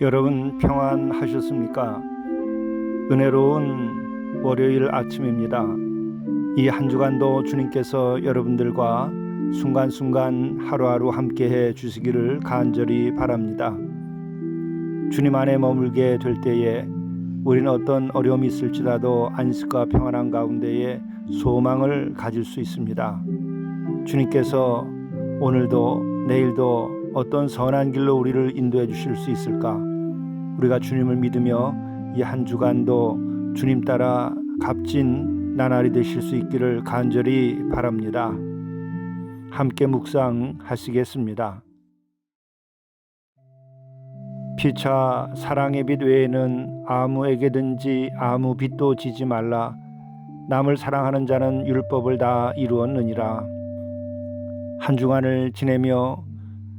여러분 평안하셨습니까? 은혜로운 월요일 아침입니다. 이 한 주간도 주님께서 여러분들과 순간순간 하루하루 함께해 주시기를 간절히 바랍니다. 주님 안에 머물게 될 때에 우리는 어떤 어려움이 있을지라도 안식과 평안한 가운데에 소망을 가질 수 있습니다. 주님께서 오늘도 내일도 어떤 선한 길로 우리를 인도해 주실 수 있을까? 우리가 주님을 믿으며 이 한 주간도 주님 따라 값진 나날이 되실 수 있기를 간절히 바랍니다. 함께 묵상하시겠습니다. 피차 사랑의 빛 외에는 아무에게든지 아무 빚도 지지 말라. 남을 사랑하는 자는 율법을 다 이루었느니라. 한 주간을 지내며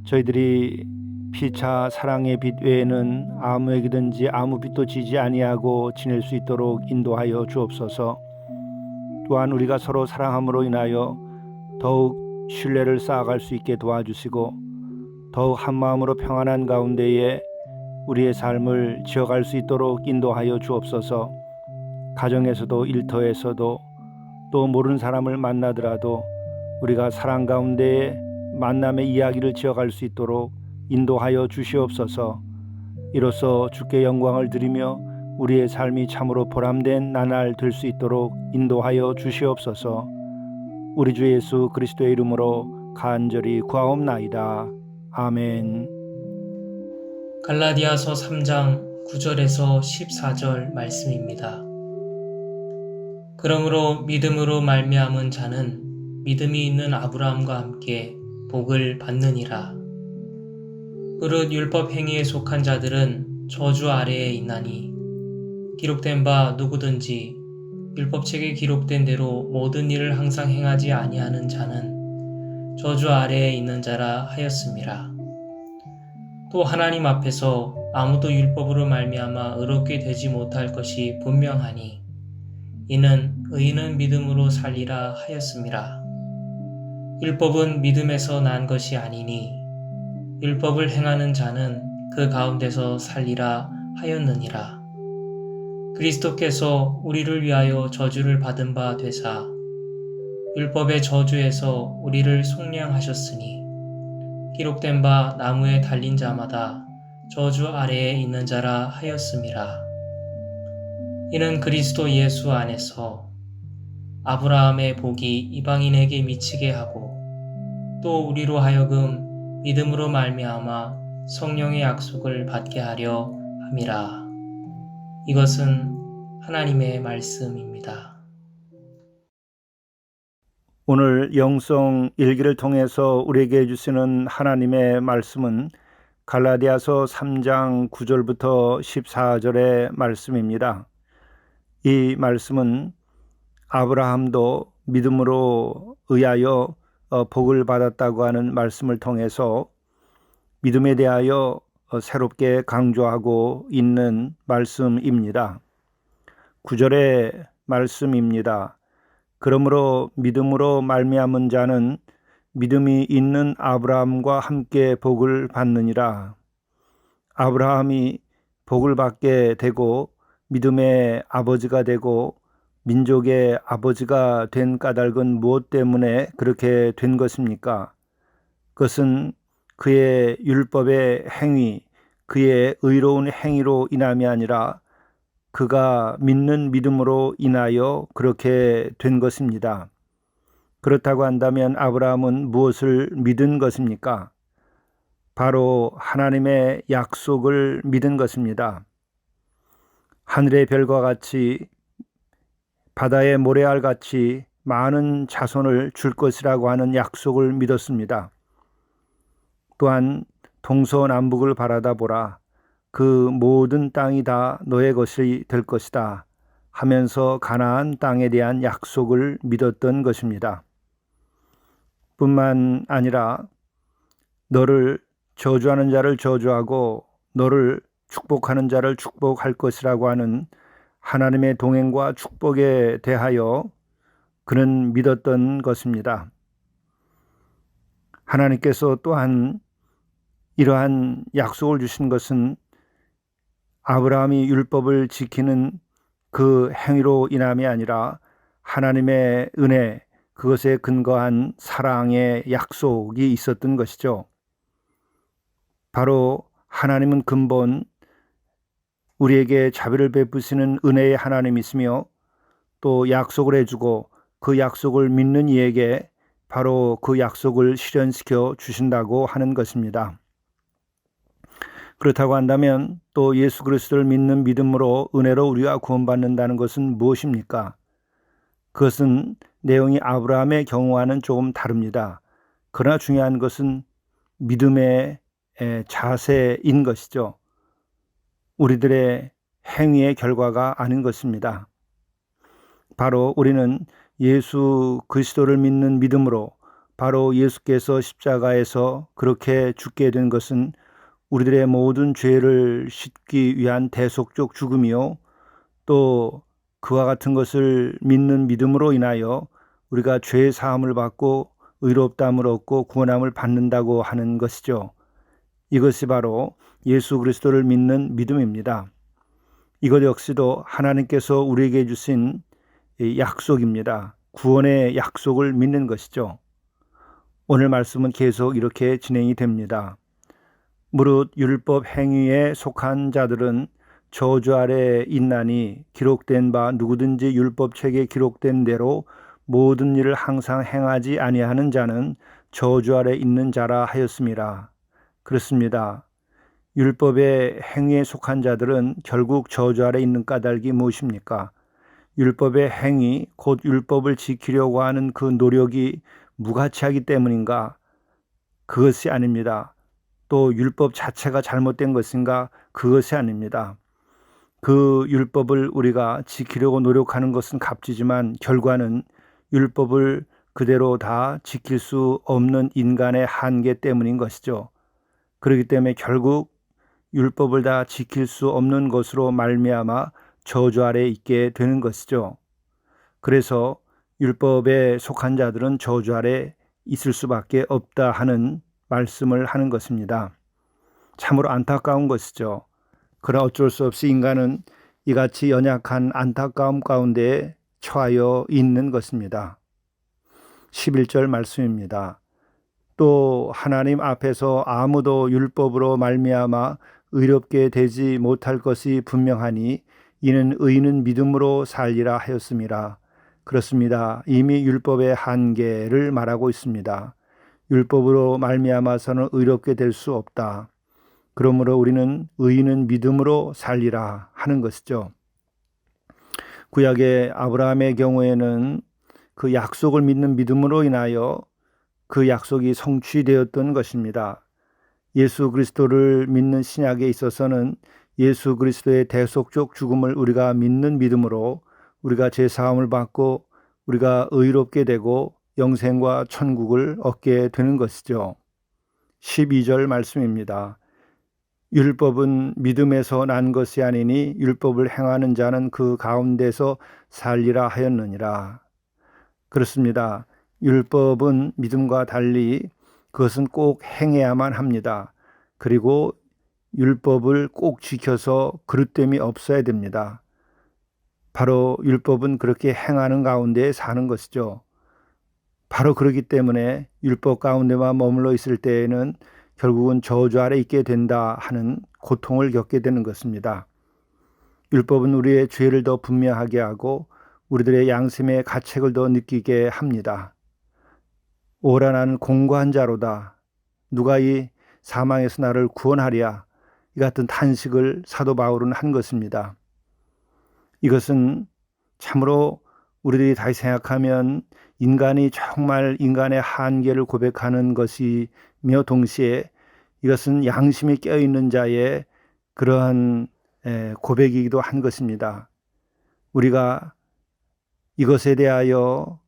저희들이 피차 사랑의 빛 외에는 아무에게든지 아무 빚도 지지 아니하고 지낼 수 있도록 인도하여 주옵소서. 또한 우리가 서로 사랑함으로 인하여 더욱 신뢰를 쌓아갈 수 있게 도와주시고 더욱 한마음으로 평안한 가운데에 우리의 삶을 지어갈 수 있도록 인도하여 주옵소서. 가정에서도 일터에서도 또 모르는 사람을 만나더라도 우리가 사랑 가운데에 만남의 이야기를 지어갈 수 있도록 인도하여 주시옵소서. 이로써 주께 영광을 드리며 우리의 삶이 참으로 보람된 나날 될 수 있도록 인도하여 주시옵소서. 우리 주 예수 그리스도의 이름으로 간절히 구하옵나이다. 아멘. 갈라디아서 3장 9절에서 14절 말씀입니다. 그러므로 믿음으로 말미암은 자는 믿음이 있는 아브라함과 함께 복을 받느니라. 그릇 율법 행위에 속한 자들은 저주 아래에 있나니 기록된 바 누구든지 율법책에 기록된 대로 모든 일을 항상 행하지 아니하는 자는 저주 아래에 있는 자라 하였음이라. 또 하나님 앞에서 아무도 율법으로 말미암아 의롭게 되지 못할 것이 분명하니 이는 의인은 믿음으로 살리라 하였음이라. 율법은 믿음에서 난 것이 아니니 율법을 행하는 자는 그 가운데서 살리라 하였느니라. 그리스도께서 우리를 위하여 저주를 받은 바 되사 율법의 저주에서 우리를 속량하셨으니 기록된 바 나무에 달린 자마다 저주 아래에 있는 자라 하였음이라. 이는 그리스도 예수 안에서 아브라함의 복이 이방인에게 미치게 하고 또 우리로 하여금 믿음으로 말미암아 성령의 약속을 받게 하려 함이라. 이것은 하나님의 말씀입니다. 오늘 영성 일기를 통해서 우리에게 주시는 하나님의 말씀은 갈라디아서 3장 9절부터 14절의 말씀입니다. 이 말씀은 아브라함도 믿음으로 의하여 복을 받았다고 하는 말씀을 통해서 믿음에 대하여 새롭게 강조하고 있는 말씀입니다. 9절의 말씀입니다. 그러므로 믿음으로 말미암은 자는 믿음이 있는 아브라함과 함께 복을 받느니라. 아브라함이 복을 받게 되고 믿음의 아버지가 되고 민족의 아버지가 된 까닭은 무엇 때문에 그렇게 된 것입니까? 그것은 그의 율법의 행위, 그의 의로운 행위로 인함이 아니라 그가 믿는 믿음으로 인하여 그렇게 된 것입니다. 그렇다고 한다면 아브라함은 무엇을 믿은 것입니까? 바로 하나님의 약속을 믿은 것입니다. 하늘의 별과 같이 바다의 모래알 같이 많은 자손을 줄 것이라고 하는 약속을 믿었습니다. 또한 동서남북을 바라다 보라. 그 모든 땅이 다 너의 것이 될 것이다 하면서 가나안 땅에 대한 약속을 믿었던 것입니다. 뿐만 아니라 너를 저주하는 자를 저주하고 너를 축복하는 자를 축복할 것이라고 하는 하나님의 동행과 축복에 대하여 그는 믿었던 것입니다. 하나님께서 또한 이러한 약속을 주신 것은 아브라함이 율법을 지키는 그 행위로 인함이 아니라 하나님의 은혜, 그것에 근거한 사랑의 약속이 있었던 것이죠. 바로 하나님은 근본 우리에게 자비를 베푸시는 은혜의 하나님이시며 또 약속을 해주고 그 약속을 믿는 이에게 바로 그 약속을 실현시켜 주신다고 하는 것입니다. 그렇다고 한다면 또 예수 그리스도를 믿는 믿음으로 은혜로 우리가 구원받는다는 것은 무엇입니까? 그것은 내용이 아브라함의 경우와는 조금 다릅니다. 그러나 중요한 것은 믿음의 자세인 것이죠. 우리들의 행위의 결과가 아닌 것입니다. 바로 우리는 예수 그리스도를 믿는 믿음으로 바로 예수께서 십자가에서 그렇게 죽게 된 것은 우리들의 모든 죄를 씻기 위한 대속적 죽음이요 또 그와 같은 것을 믿는 믿음으로 인하여 우리가 죄 사함을 받고 의롭다함을 얻고 구원함을 받는다고 하는 것이죠. 이것이 바로 예수 그리스도를 믿는 믿음입니다. 이것 역시도 하나님께서 우리에게 주신 약속입니다. 구원의 약속을 믿는 것이죠. 오늘 말씀은 계속 이렇게 진행이 됩니다. 무릇 율법 행위에 속한 자들은 저주 아래 있나니 기록된 바 누구든지 율법책에 기록된 대로 모든 일을 항상 행하지 아니하는 자는 저주 아래 있는 자라 하였음이라. 그렇습니다. 율법의 행위에 속한 자들은 결국 저주 아래 있는 까닭이 무엇입니까? 율법의 행위, 곧 율법을 지키려고 하는 그 노력이 무가치하기 때문인가? 그것이 아닙니다. 또 율법 자체가 잘못된 것인가? 그것이 아닙니다. 그 율법을 우리가 지키려고 노력하는 것은 값지지만 결과는 율법을 그대로 다 지킬 수 없는 인간의 한계 때문인 것이죠. 그렇기 때문에 결국 율법을 다 지킬 수 없는 것으로 말미암아 저주 아래에 있게 되는 것이죠. 그래서 율법에 속한 자들은 저주 아래 있을 수밖에 없다 하는 말씀을 하는 것입니다. 참으로 안타까운 것이죠. 그러나 어쩔 수 없이 인간은 이같이 연약한 안타까움 가운데 처하여 있는 것입니다. 11절 말씀입니다. 또 하나님 앞에서 아무도 율법으로 말미암아 의롭게 되지 못할 것이 분명하니 이는 의인은 믿음으로 살리라 하였음이라. 그렇습니다. 이미 율법의 한계를 말하고 있습니다. 율법으로 말미암아서는 의롭게 될 수 없다. 그러므로 우리는 의인은 믿음으로 살리라 하는 것이죠. 구약의 아브라함의 경우에는 그 약속을 믿는 믿음으로 인하여 그 약속이 성취되었던 것입니다. 예수 그리스도를 믿는 신약에 있어서는 예수 그리스도의 대속적 죽음을 우리가 믿는 믿음으로 우리가 제사함을 받고 우리가 의롭게 되고 영생과 천국을 얻게 되는 것이죠. 12절 말씀입니다. 율법은 믿음에서 난 것이 아니니 율법을 행하는 자는 그 가운데서 살리라 하였느니라. 그렇습니다. 율법은 믿음과 달리 그것은 꼭 행해야만 합니다. 그리고 율법을 꼭 지켜서 그릇됨이 없어야 됩니다. 바로 율법은 그렇게 행하는 가운데 사는 것이죠. 바로 그렇기 때문에 율법 가운데만 머물러 있을 때에는 결국은 저주 아래 있게 된다 하는 고통을 겪게 되는 것입니다. 율법은 우리의 죄를 더 분명하게 하고 우리들의 양심의 가책을 더 느끼게 합니다. 오라 나는 공고한 자로다. 누가 이 사망에서 나를 구원하랴. 이 같은 탄식을 사도 바울은 한 것입니다. 이것은 참으로 우리들이 다시 생각하면 인간이 정말 인간의 한계를 고백하는 것이며 동시에 이것은 양심이 깨어있는 자의 그러한 고백이기도 한 것입니다. 우리가 이것에 대하여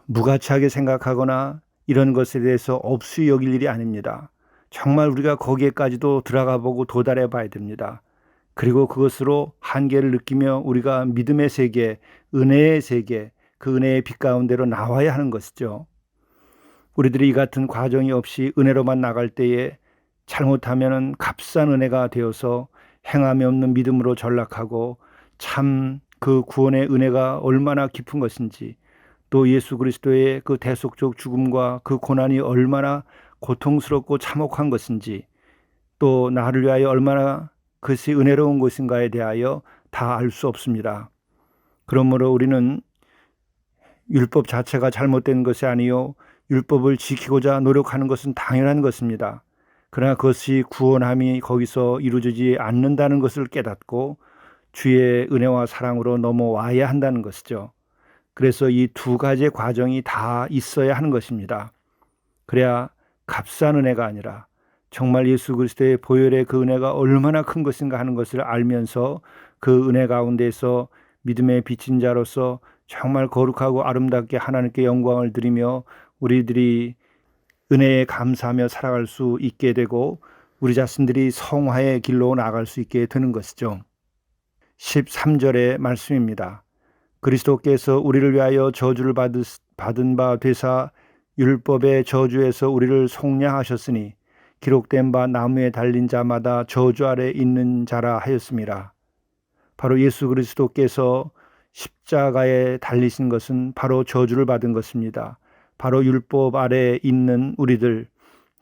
무가치하게 생각하거나 이런 것에 대해서 없이 여길 일이 아닙니다. 정말 우리가 거기에까지도 들어가 보고 도달해 봐야 됩니다. 그리고 그것으로 한계를 느끼며 우리가 믿음의 세계, 은혜의 세계, 그 은혜의 빛 가운데로 나와야 하는 것이죠. 우리들이 이 같은 과정이 없이 은혜로만 나갈 때에 잘못하면 값싼 은혜가 되어서 행함이 없는 믿음으로 전락하고 참 그 구원의 은혜가 얼마나 깊은 것인지, 또 예수 그리스도의 그 대속적 죽음과 그 고난이 얼마나 고통스럽고 참혹한 것인지, 또 나를 위하여 얼마나 그것이 은혜로운 것인가에 대하여 다 알 수 없습니다. 그러므로 우리는 율법 자체가 잘못된 것이 아니요 율법을 지키고자 노력하는 것은 당연한 것입니다. 그러나 그것이 구원함이 거기서 이루어지지 않는다는 것을 깨닫고 주의 은혜와 사랑으로 넘어와야 한다는 것이죠. 그래서 이 두 가지의 과정이 다 있어야 하는 것입니다. 그래야 값싼 은혜가 아니라 정말 예수 그리스도의 보혈의 그 은혜가 얼마나 큰 것인가 하는 것을 알면서 그 은혜 가운데서 믿음의 비친 자로서 정말 거룩하고 아름답게 하나님께 영광을 드리며 우리들이 은혜에 감사하며 살아갈 수 있게 되고 우리 자신들이 성화의 길로 나아갈 수 있게 되는 것이죠. 13절의 말씀입니다. 그리스도께서 우리를 위하여 저주를 받은 바 되사 율법의 저주에서 우리를 속량하셨으니 기록된 바 나무에 달린 자마다 저주 아래 있는 자라 하였습니다. 바로 예수 그리스도께서 십자가에 달리신 것은 바로 저주를 받은 것입니다. 바로 율법 아래에 있는 우리들,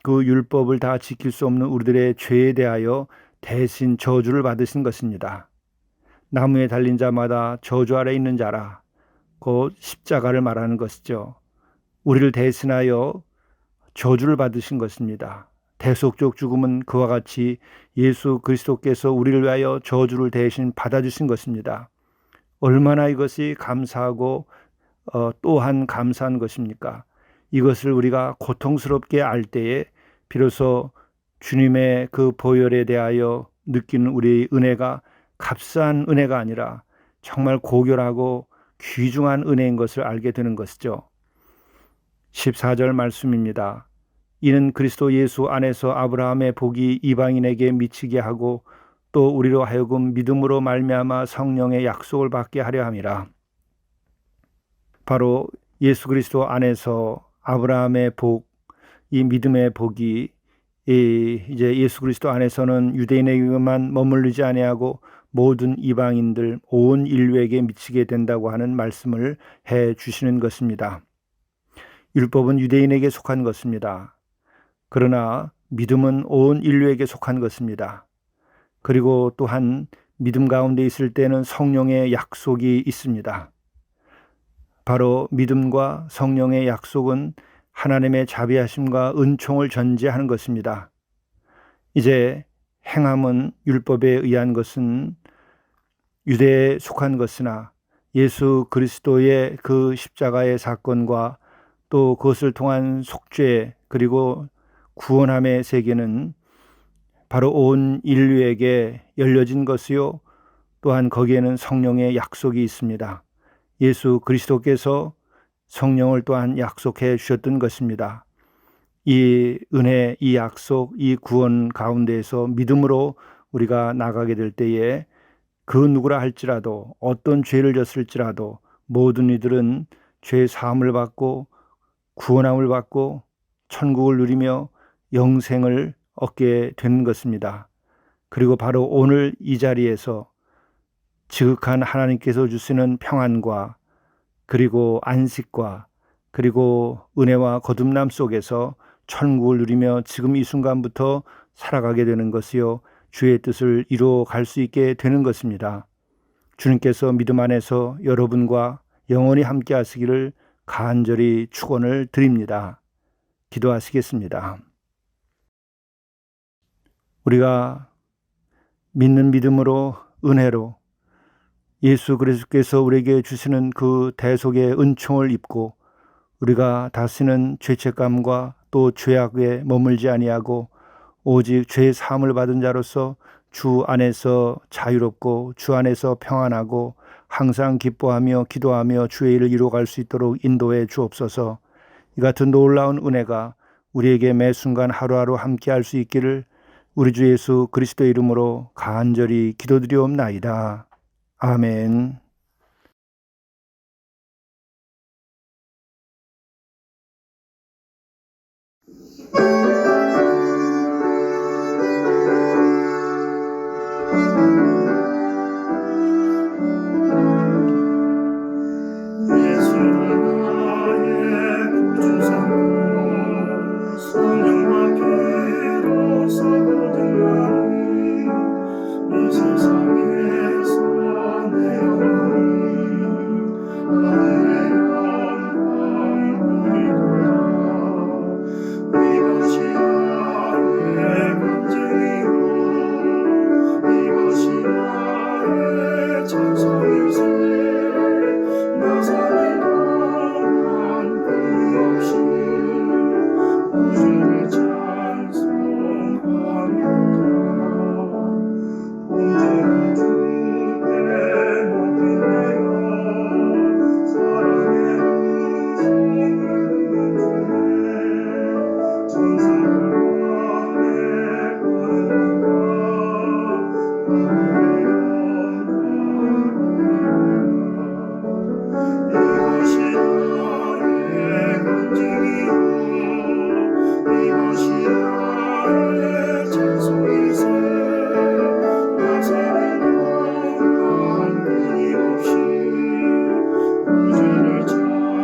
그 율법을 다 지킬 수 없는 우리들의 죄에 대하여 대신 저주를 받으신 것입니다. 나무에 달린 자마다 저주 아래 있는 자라, 그 십자가를 말하는 것이죠. 우리를 대신하여 저주를 받으신 것입니다. 대속적 죽음은 그와 같이 예수 그리스도께서 우리를 위하여 저주를 대신 받아주신 것입니다. 얼마나 이것이 감사하고 또한 감사한 것입니까? 이것을 우리가 고통스럽게 알 때에 비로소 주님의 그 보혈에 대하여 느끼는 우리의 은혜가 값싼 은혜가 아니라 정말 고결하고 귀중한 은혜인 것을 알게 되는 것이죠. 14절 말씀입니다. 이는 그리스도 예수 안에서 아브라함의 복이 이방인에게 미치게 하고 또 우리로 하여금 믿음으로 말미암아 성령의 약속을 받게 하려 함이라. 바로 예수 그리스도 안에서 아브라함의 복, 이 믿음의 복이 이제 예수 그리스도 안에서는 유대인에게만 머물르지 아니하고 모든 이방인들 온 인류에게 미치게 된다고 하는 말씀을 해 주시는 것입니다. 율법은 유대인에게 속한 것입니다. 그러나 믿음은 온 인류에게 속한 것입니다. 그리고 또한 믿음 가운데 있을 때는 성령의 약속이 있습니다. 바로 믿음과 성령의 약속은 하나님의 자비하심과 은총을 전제하는 것입니다. 이제 행함은 율법에 의한 것은 유대에 속한 것이나 예수 그리스도의 그 십자가의 사건과 또 그것을 통한 속죄 그리고 구원함의 세계는 바로 온 인류에게 열려진 것이요 또한 거기에는 성령의 약속이 있습니다. 예수 그리스도께서 성령을 또한 약속해 주셨던 것입니다. 이 은혜, 이 약속, 이 구원 가운데에서 믿음으로 우리가 나가게 될 때에 그 누구라 할지라도 어떤 죄를 졌을지라도 모든 이들은 죄 사함을 받고 구원함을 받고 천국을 누리며 영생을 얻게 되는 것입니다. 그리고 바로 오늘 이 자리에서 지극한 하나님께서 주시는 평안과 그리고 안식과 그리고 은혜와 거듭남 속에서 천국을 누리며 지금 이 순간부터 살아가게 되는 것이요 주의 뜻을 이루어 갈 수 있게 되는 것입니다. 주님께서 믿음 안에서 여러분과 영원히 함께 하시기를 간절히 축원을 드립니다. 기도하시겠습니다. 우리가 믿는 믿음으로 은혜로 예수 그리스도께서 우리에게 주시는 그 대속의 은총을 입고 우리가 다시는 죄책감과 또 죄악에 머물지 아니하고 오직 죄의 사함을 받은 자로서 주 안에서 자유롭고 주 안에서 평안하고 항상 기뻐하며 기도하며 주의 일을 이루어갈 수 있도록 인도해 주옵소서. 이 같은 놀라운 은혜가 우리에게 매 순간 하루하루 함께할 수 있기를 우리 주 예수 그리스도의 이름으로 간절히 기도드리옵나이다. 아멘. 예수는 나의 구주 삼고 성령과 피로써 거듭 나니 이 세상에서 내 영혼이 하늘의 영광 누리도다. 이것이 나의 간증이요 이것이 나의 찬송일세. 나 사는 동안 끊임없이 우주를 찬송합니다. 온전한 주께 높이 내어 사랑의 음성을 듣는 천사들 가운데 이것이 나의 간증이요 이것이 나의 찬송일세. 나 사는 동안 끊임없이 우주를 찬송하리로다.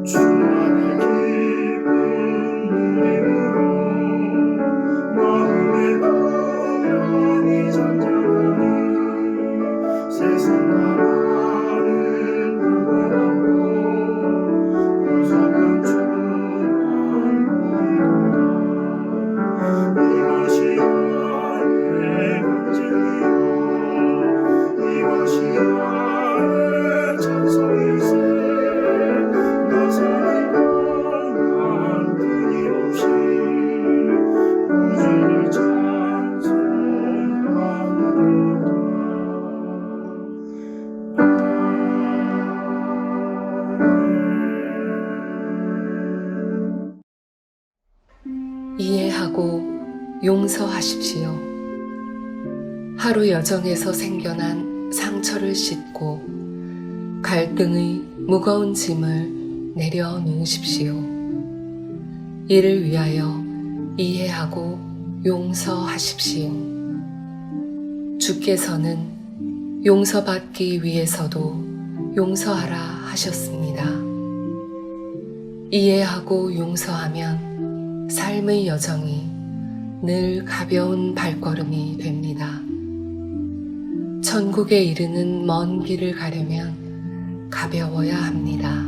주 안에 깊은 누림으로 마음의 풍랑이 잔잔하니 세상 나라는 무거웠고 구속한 주만 보이도다. 이것이 나의 간증이요 이것이 나의 찬송일세. 나 사는 동안 끊임없이 우주를 찬송하리로다. 이해하고 용서하십시오. 하루 여정에서 생겨난 상처를 씻고 갈등의 무거운 짐을 내려놓으십시오. 이를 위하여 이해하고 용서하십시오. 주께서는 용서받기 위해서도 용서하라 하셨습니다. 이해하고 용서하면 삶의 여정이 늘 가벼운 발걸음이 됩니다. 천국에 이르는 먼 길을 가려면 가벼워야 합니다.